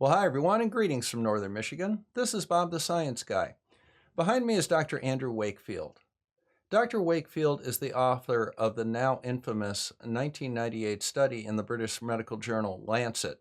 Well, hi everyone, and greetings from Northern Michigan. This is Bob the Science Guy. Behind me is Dr. Andrew Wakefield. Dr. Wakefield is the author of the now infamous 1998 study in the British medical journal Lancet,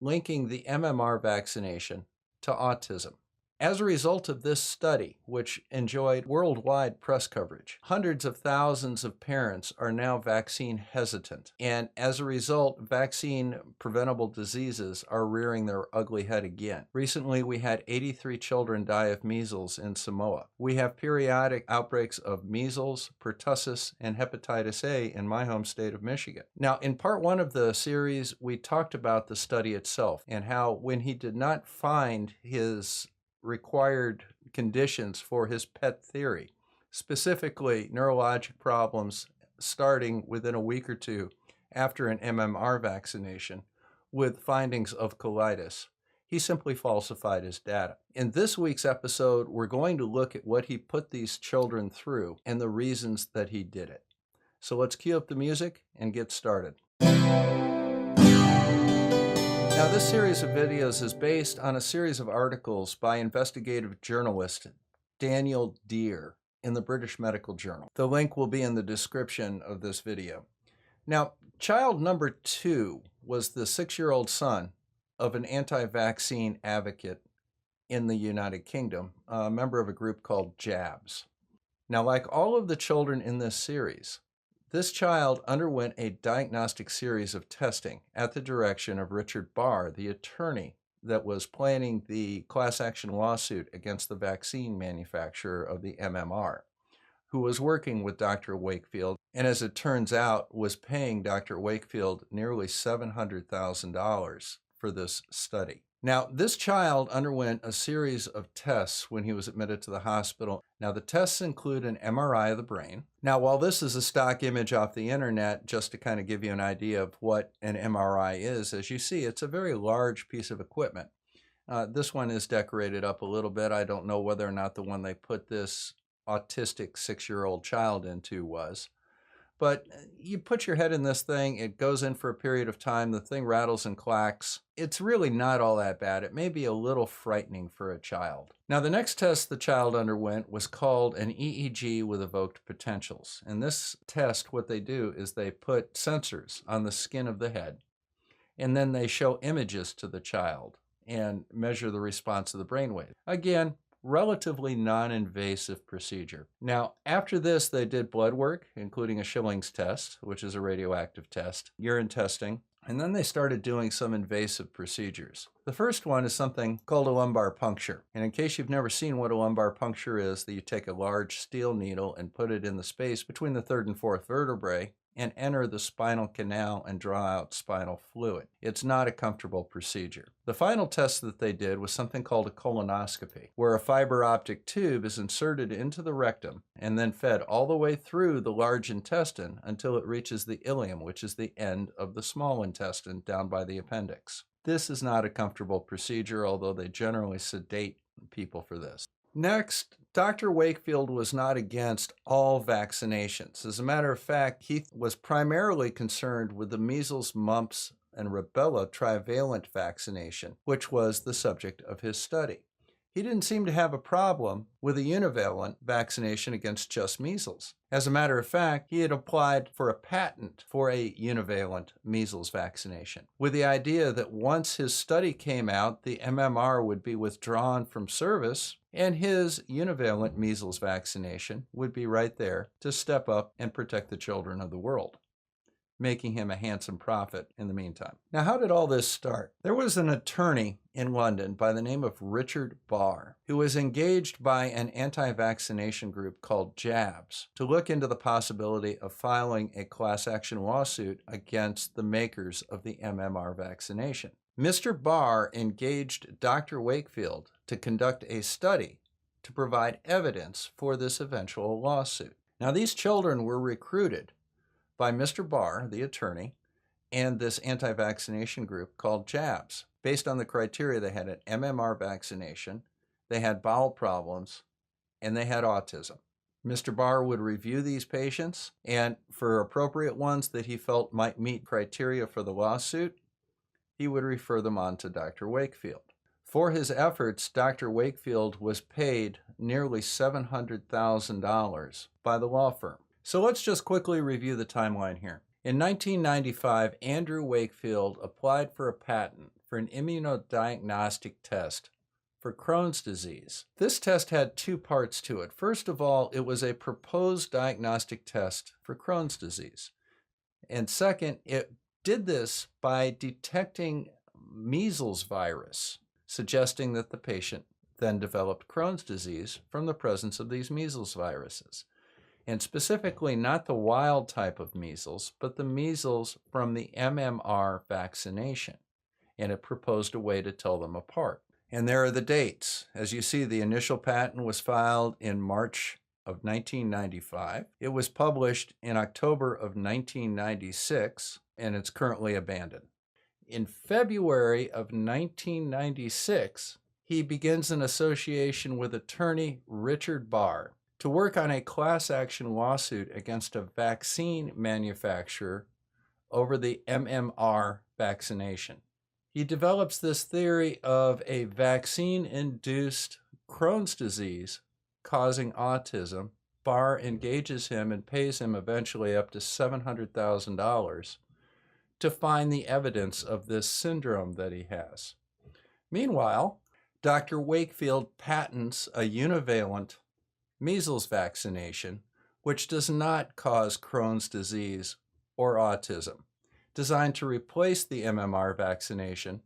linking the MMR vaccination to autism. As a result of this study, which enjoyed worldwide press coverage, hundreds of thousands of parents are now vaccine hesitant. And as a result, vaccine preventable diseases are rearing their ugly head again. Recently, we had 83 children die of measles in Samoa. We have periodic outbreaks of measles, pertussis, and hepatitis A in my home state of Michigan. Now, in part one of the series, we talked about the study itself and how when he did not find his required conditions for his pet theory, specifically neurologic problems starting within a week or two after an MMR vaccination with findings of colitis. He simply falsified his data. In this week's episode, we're going to look at what he put these children through and the reasons that he did it. So let's cue up the music and get started. Now, this series of videos is based on a series of articles by investigative journalist Daniel Deer in the British Medical Journal. The link will be in the description of this video. Now, child number 2 was the 6-year-old son of an anti-vaccine advocate in the United Kingdom, a member of a group called JABS. Now, like all of the children in this series, this child underwent a diagnostic series of testing at the direction of Richard Barr, the attorney that was planning the class action lawsuit against the vaccine manufacturer of the MMR, who was working with Dr. Wakefield, and as it turns out, was paying Dr. Wakefield nearly $700,000 for this study. Now, this child underwent a series of tests when he was admitted to the hospital. Now, the tests include an MRI of the brain. Now, while this is a stock image off the internet, just to kind of give you an idea of what an MRI is, as you see, it's a very large piece of equipment. This one is decorated up a little bit. I don't know whether or not the one they put this autistic 6-year-old child into was. But you put your head in this thing, it goes in for a period of time, the thing rattles and clacks. It's really not all that bad. It may be a little frightening for a child. Now, the next test the child underwent was called an EEG with evoked potentials. In this test, what they do is they put sensors on the skin of the head, and then they show images to the child and measure the response of the brainwave. Again, relatively non-invasive procedure. Now, after this, they did blood work, including a Schilling's test, which is a radioactive test, urine testing, and then they started doing some invasive procedures. The first one is something called a lumbar puncture. And in case you've never seen what a lumbar puncture is, that you take a large steel needle and put it in the space between the 3rd and 4th vertebrae and enter the spinal canal and draw out spinal fluid. It's not a comfortable procedure. The final test that they did was something called a colonoscopy, where a fiber optic tube is inserted into the rectum and then fed all the way through the large intestine until it reaches the ileum, which is the end of the small intestine down by the appendix. This is not a comfortable procedure, although they generally sedate people for this. Next, Dr. Wakefield was not against all vaccinations. As a matter of fact, he was primarily concerned with the measles, mumps, and rubella trivalent vaccination, which was the subject of his study. He didn't seem to have a problem with a univalent vaccination against just measles. As a matter of fact, he had applied for a patent for a univalent measles vaccination, with the idea that once his study came out, the MMR would be withdrawn from service, and his univalent measles vaccination would be right there to step up and protect the children of the world, making him a handsome profit in the meantime. Now, how did all this start? There was an attorney in London by the name of Richard Barr, who was engaged by an anti-vaccination group called JABS to look into the possibility of filing a class action lawsuit against the makers of the MMR vaccination. Mr. Barr engaged Dr. Wakefield to conduct a study to provide evidence for this eventual lawsuit. Now, these children were recruited by Mr. Barr, the attorney, and this anti-vaccination group called JABS. Based on the criteria, they had an MMR vaccination, they had bowel problems, and they had autism. Mr. Barr would review these patients, and for appropriate ones that he felt might meet criteria for the lawsuit, he would refer them on to Dr. Wakefield. For his efforts, Dr. Wakefield was paid nearly $700,000 by the law firm. So let's just quickly review the timeline here. In 1995, Andrew Wakefield applied for a patent for an immunodiagnostic test for Crohn's disease. This test had two parts to it. First of all, it was a proposed diagnostic test for Crohn's disease. And second, it did this by detecting measles virus, suggesting that the patient then developed Crohn's disease from the presence of these measles viruses. And specifically, not the wild type of measles, but the measles from the MMR vaccination. And it proposed a way to tell them apart. And there are the dates. As you see, the initial patent was filed in March of 1995. It was published in October of 1996, and it's currently abandoned. In February of 1996, he begins an association with attorney Richard Barr to work on a class action lawsuit against a vaccine manufacturer over the MMR vaccination. He develops this theory of a vaccine-induced Crohn's disease causing autism. Barr engages him and pays him eventually up to $700,000 to find the evidence of this syndrome that he has. Meanwhile, Dr. Wakefield patents a univalent measles vaccination, which does not cause Crohn's disease or autism, designed to replace the MMR vaccination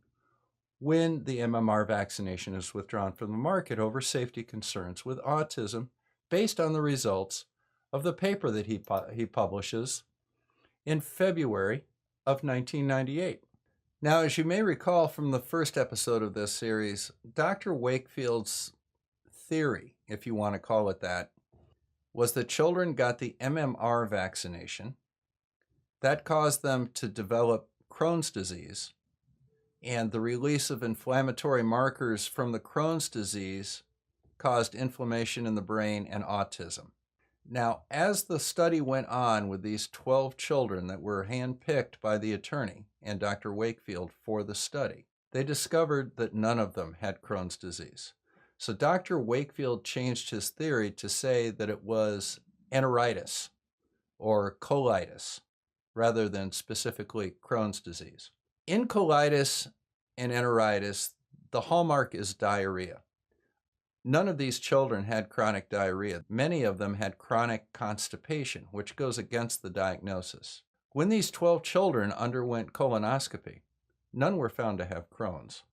when the MMR vaccination is withdrawn from the market over safety concerns with autism, based on the results of the paper that he publishes in February of 1998. Now, as you may recall from the first episode of this series, Dr. Wakefield's theory, if you want to call it that, was that children got the MMR vaccination. That caused them to develop Crohn's disease, and the release of inflammatory markers from the Crohn's disease caused inflammation in the brain and autism. Now, as the study went on with these 12 children that were handpicked by the attorney and Dr. Wakefield for the study, they discovered that none of them had Crohn's disease. So Dr. Wakefield changed his theory to say that it was enteritis or colitis rather than specifically Crohn's disease. In colitis and enteritis, the hallmark is diarrhea. None of these children had chronic diarrhea. Many of them had chronic constipation, which goes against the diagnosis. When these 12 children underwent colonoscopy, none were found to have Crohn's.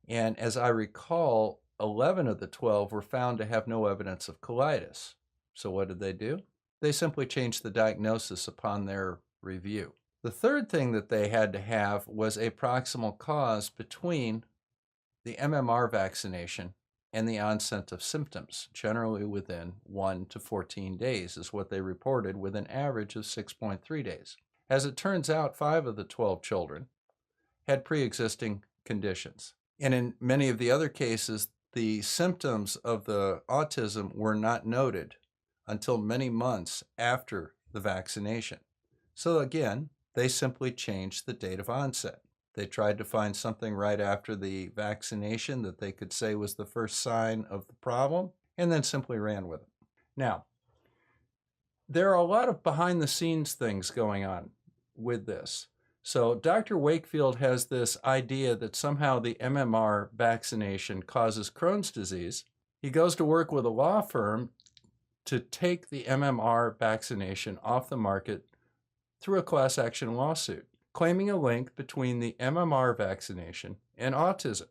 And as I recall, 11 of the 12 were found to have no evidence of colitis. So what did they do? They simply changed the diagnosis upon their review. The third thing that they had to have was a proximal cause between the MMR vaccination and the onset of symptoms, generally within 1 to 14 days is what they reported, with an average of 6.3 days. As it turns out, 5 of the 12 children had pre-existing conditions. And in many of the other cases, the symptoms of the autism were not noted until many months after the vaccination. So again, they simply changed the date of onset. They tried to find something right after the vaccination that they could say was the first sign of the problem, and then simply ran with it. Now, there are a lot of behind-the-scenes things going on with this. So Dr. Wakefield has this idea that somehow the MMR vaccination causes Crohn's disease. He goes to work with a law firm to take the MMR vaccination off the market through a class action lawsuit, claiming a link between the MMR vaccination and autism.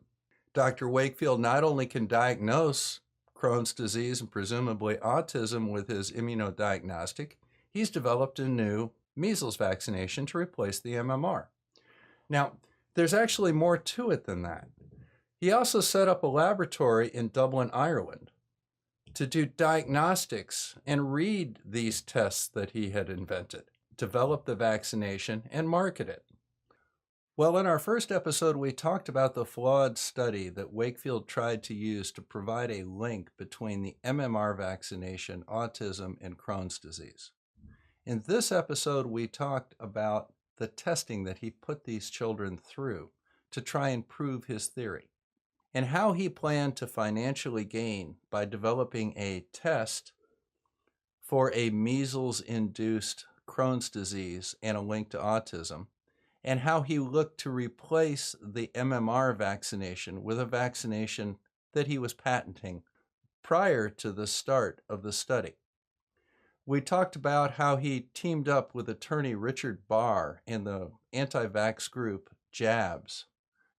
Dr. Wakefield not only can diagnose Crohn's disease and presumably autism with his immunodiagnostic, he's developed a new measles vaccination to replace the MMR. Now, there's actually more to it than that. He also set up a laboratory in Dublin, Ireland, to do diagnostics and read these tests that he had invented, develop the vaccination, and market it. Well, in our first episode, we talked about the flawed study that Wakefield tried to use to provide a link between the MMR vaccination, autism, and Crohn's disease. In this episode, we talked about the testing that he put these children through to try and prove his theory, and how he planned to financially gain by developing a test for a measles-induced Crohn's disease and a link to autism, and how he looked to replace the MMR vaccination with a vaccination that he was patenting prior to the start of the study. We talked about how he teamed up with attorney Richard Barr and the anti-vax group JABS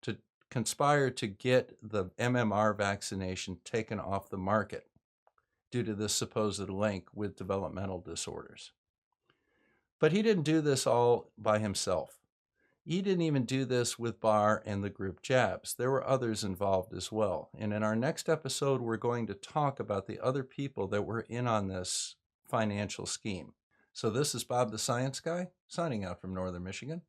to conspire to get the MMR vaccination taken off the market due to this supposed link with developmental disorders. But he didn't do this all by himself. He didn't even do this with Barr and the group JABS. There were others involved as well. And in our next episode, we're going to talk about the other people that were in on this financial scheme. So this is Bob the Science Guy, signing out from Northern Michigan.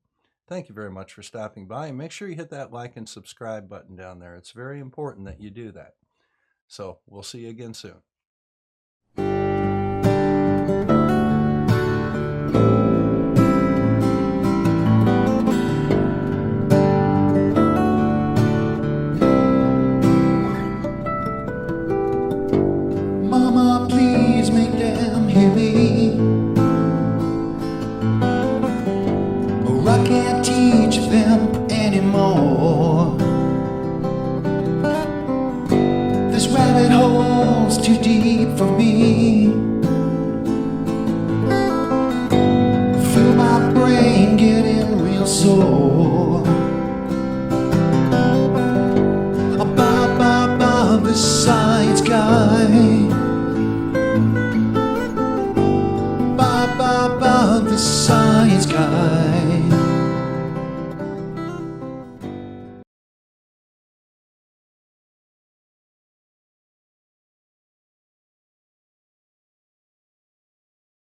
Thank you very much for stopping by, and make sure you hit that like and subscribe button down there. It's very important that you do that. So we'll see you again soon. Mama, please make them hear me, or I can't teach them anymore. This rabbit hole's too deep for me. Feel my brain getting real sore. Bob the Science Guy. Bob the Science Guy.